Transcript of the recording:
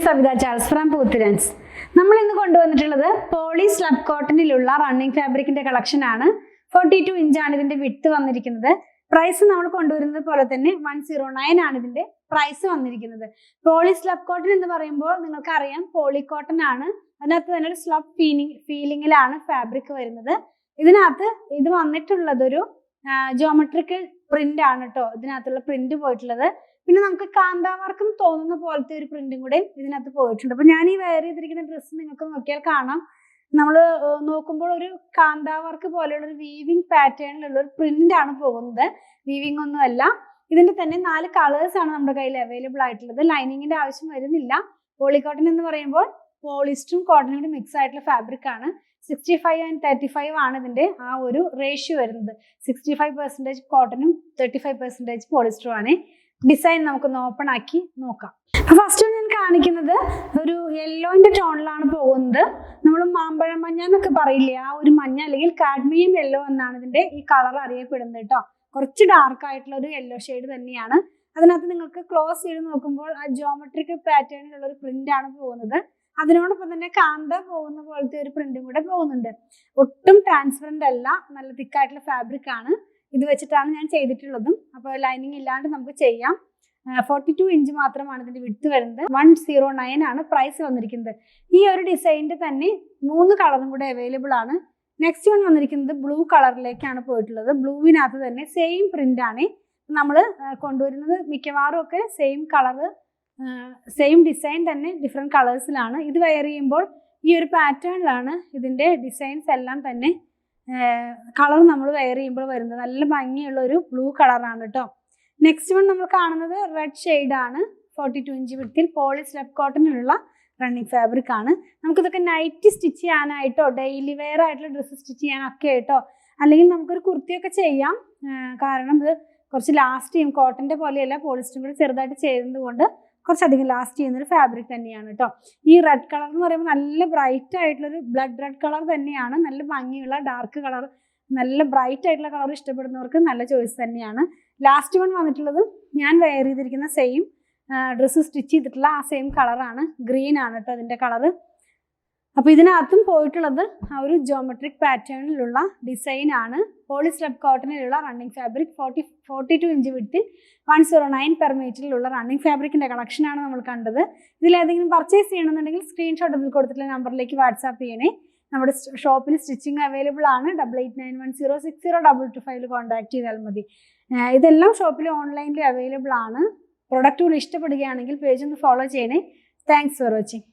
Savitha Charles from പൂത്തിരൻസ്. നമ്മൾ ഇന്ന് കൊണ്ടുവന്നിട്ടുള്ളത് പോളി സ്ലബ് കോട്ടണിലുള്ള റണ്ണിങ് ഫാബ്രിക്കിന്റെ കളക്ഷൻ ആണ്. 42 ഇഞ്ചാണ് ഇതിന്റെ വിഡ്ത്ത് വന്നിരിക്കുന്നത്. പ്രൈസ് നമ്മൾ കൊണ്ടുവരുന്നത് പോലെ തന്നെ 109 ആണ് ഇതിന്റെ പ്രൈസ് വന്നിരിക്കുന്നത്. പോളി സ്ലബ് കോട്ടൺ എന്ന് പറയുമ്പോൾ നിങ്ങൾക്കറിയാം പോളി കോട്ടൺ ആണ്. അതിനകത്ത് തന്നെ ഒരു സ്ലബ് ഫീലിംഗിലാണ് ഫാബ്രിക് വരുന്നത്. ഇതിനകത്ത് ഇത് വന്നിട്ടുള്ളതൊരു ജോമെട്രിക്കൽ പ്രിന്റ് ആണ് കേട്ടോ. ഇതിനകത്തുള്ള പ്രിന്റ് പോയിട്ടുള്ളത്. പിന്നെ നമുക്ക് കാന്താവർക്കും തോന്നുന്ന പോലത്തെ ഒരു പ്രിന്റും കൂടെ ഇതിനകത്ത് പോയിട്ടുണ്ട്. അപ്പൊ ഞാൻ ഈ വെയർ ചെയ്തിരിക്കുന്ന ഡ്രസ്സ് നിങ്ങൾക്ക് നോക്കിയാൽ കാണാം. നമ്മൾ നോക്കുമ്പോൾ ഒരു കാന്താവർക്ക് പോലെയുള്ള ഒരു വീവിംഗ് പാറ്റേണിലുള്ള ഒരു പ്രിന്റ് ആണ് പോകുന്നത്. വീവിംഗ് ഒന്നും അല്ല. ഇതിന്റെ തന്നെ 4 കളേഴ്സ് ആണ് നമ്മുടെ കയ്യിൽ അവൈലബിൾ ആയിട്ടുള്ളത്. ലൈനിങ്ങിന്റെ ആവശ്യം വരുന്നില്ല. പോളി കോട്ടൺ എന്ന് പറയുമ്പോൾ പോളിസ്റ്ററും കോട്ടണും കൂടി മിക്സ് ആയിട്ടുള്ള ഫാബ്രിക് ആണ്. 65 and 35 ആണ് ഇതിന്റെ ആ ഒരു റേഷ്യോ വരുന്നത്. 65% കോട്ടണും 35% പോളിസ്റ്ററും ആണ്. ഡിസൈൻ നമുക്കൊന്ന് ഓപ്പൺ ആക്കി നോക്കാം. ഫസ്റ്റ് ഞാൻ കാണിക്കുന്നത് ഒരു യെല്ലോന്റെ ടോണിലാണ് പോകുന്നത്. നമ്മൾ മാമ്പഴം മഞ്ഞ എന്നൊക്കെ പറയില്ലേ, ആ ഒരു മഞ്ഞ അല്ലെങ്കിൽ കാഡ്മിയം യെല്ലോ എന്നാണ് ഇതിന്റെ ഈ കളർ അറിയപ്പെടുന്നത് കേട്ടോ. കുറച്ച് ഡാർക്ക് ആയിട്ടുള്ള ഒരു യെല്ലോ ഷെയ്ഡ് തന്നെയാണ്. അതിനകത്ത് നിങ്ങൾക്ക് ക്ലോസ് ചെയ്ത് നോക്കുമ്പോൾ ആ ജോമെട്രിക് പാറ്റേണിലുള്ള ഒരു പ്രിന്റ് ആണ് പോകുന്നത്. അതിനോടൊപ്പം തന്നെ കാന്ത പോകുന്ന പോലത്തെ ഒരു പ്രിന്റും കൂടെ പോകുന്നുണ്ട്. ഒട്ടും ട്രാൻസ്പെറന്റ് അല്ല, നല്ല തിക്കായിട്ടുള്ള ഫാബ്രിക് ആണ്. ഇത് വെച്ചിട്ടാണ് ഞാൻ ചെയ്തിട്ടുള്ളതും. അപ്പോൾ ലൈനിങ് ഇല്ലാണ്ട് നമുക്ക് ചെയ്യാം. 42 ഇഞ്ച് മാത്രമാണ് ഇതിന്റെ വിഡ്ത്ത് വരുന്നത്. 109 ആണ് പ്രൈസ് വന്നിരിക്കുന്നത്. ഈ ഒരു ഡിസൈനിന്റെ തന്നെ 3 കളറും കൂടെ അവൈലബിൾ ആണ്. നെക്സ്റ്റ് വൺ വന്നിരിക്കുന്നത് ബ്ലൂ കളറിലേക്കാണ് പോയിട്ടുള്ളത്. ബ്ലൂവിനകത്ത് തന്നെ സെയിം പ്രിന്റ് ആണ് നമ്മൾ കൊണ്ടുവരുന്നത്. മിക്കവാറും ഒക്കെ സെയിം കളറ് സെയിം ഡിസൈൻ തന്നെ ഡിഫറെന്റ് കളേഴ്സിലാണ്. ഇത് വെയർ ചെയ്യുമ്പോൾ ഈ ഒരു പാറ്റേണിലാണ് ഇതിന്റെ ഡിസൈൻസ് എല്ലാം തന്നെ കളർ നമ്മൾ വെയർ ചെയ്യുമ്പോൾ വരുന്നത്. നല്ല ഭംഗിയുള്ള ഒരു ബ്ലൂ കളറാണ് കേട്ടോ. നെക്സ്റ്റ് വൺ നമ്മൾ കാണുന്നത് റെഡ് ഷെയ്ഡ് ആണ്. 42 ഇഞ്ച് വിഡ്ത്തിൽ പോളി സ്ലബ് കോട്ടണിലുള്ള റണ്ണിങ് ഫാബ്രിക് ആണ്. നമുക്കിതൊക്കെ നൈറ്റ് സ്റ്റിച്ച് ചെയ്യാനായിട്ടോ ഡെയിലി വെയർ ആയിട്ടുള്ള ഡ്രസ്സ് സ്റ്റിച്ച് ചെയ്യാനൊക്കെ ആയിട്ടോ, അല്ലെങ്കിൽ നമുക്കൊരു കുർത്തിയൊക്കെ ചെയ്യാം. കാരണം ഇത് കുറച്ച് ലാസ്റ്റ് ചെയ്യും. കോട്ടന്റെ പോലെയല്ല, പോളിസ്റ്ററും കൂടി ചെറുതായിട്ട് ചെയ്യുന്നത് കൊണ്ട് കുറച്ചധികം ലാസ്റ്റ് ചെയ്യുന്നൊരു ഫാബ്രിക് തന്നെയാണ് കേട്ടോ. ഈ റെഡ് കളർ എന്ന് പറയുമ്പോൾ നല്ല ബ്രൈറ്റ് ആയിട്ടുള്ളൊരു ബ്ലഡ് റെഡ് കളർ തന്നെയാണ്. നല്ല ഭംഗിയുള്ള ഡാർക്ക് കളർ, നല്ല ബ്രൈറ്റ് ആയിട്ടുള്ള കളർ ഇഷ്ടപ്പെടുന്നവർക്ക് നല്ല ചോയ്സ് തന്നെയാണ്. ലാസ്റ്റ് വൺ വന്നിട്ടുള്ളത് ഞാൻ വെയർ ചെയ്തിരിക്കുന്ന സെയിം ഡ്രസ്സ് സ്റ്റിച്ച് ചെയ്തിട്ടുള്ള ആ സെയിം കളറാണ്. ഗ്രീൻ ആണ് കേട്ടോ അതിൻ്റെ കളറ്. അപ്പോൾ ഇതിനകത്തും പോയിട്ടുള്ളത് ആ ഒരു ജോമെട്രിക് പാറ്റേണിലുള്ള ഡിസൈൻ ആണ്. പോളി സ്ലബ് കോട്ടണിലുള്ള റണ്ണിങ് ഫാബ്രിക് 42 ഇഞ്ച് വിഡ്ത്തിൽ 109 പെർ മീറ്ററിലുള്ള റണ്ണിങ് ഫാബ്രിക്കിന്റെ കളക്ഷനാണ് നമ്മൾ കണ്ടത്. ഇതിലേതെങ്കിലും പർച്ചേസ് ചെയ്യണമെന്നുണ്ടെങ്കിൽ സ്ക്രീൻഷോട്ട് ഇതിൽ കൊടുത്തിട്ടുള്ള നമ്പറിലേക്ക് വാട്സാപ്പ് ചെയ്യണേ. നമ്മുടെ ഷോപ്പിൽ സ്റ്റിച്ചിങ് അവൈലബിൾ ആണ്. 8891060225 കോൺടാക്ട് ചെയ്താൽ മതി. ഇതെല്ലാം ഷോപ്പിൽ ഓൺലൈനിൽ അവൈലബിൾ ആണ്. പ്രൊഡക്റ്റുകൾ ഇഷ്ടപ്പെടുകയാണെങ്കിൽ പേജ് ഒന്ന് ഫോളോ ചെയ്യണേ. Thanks for watching.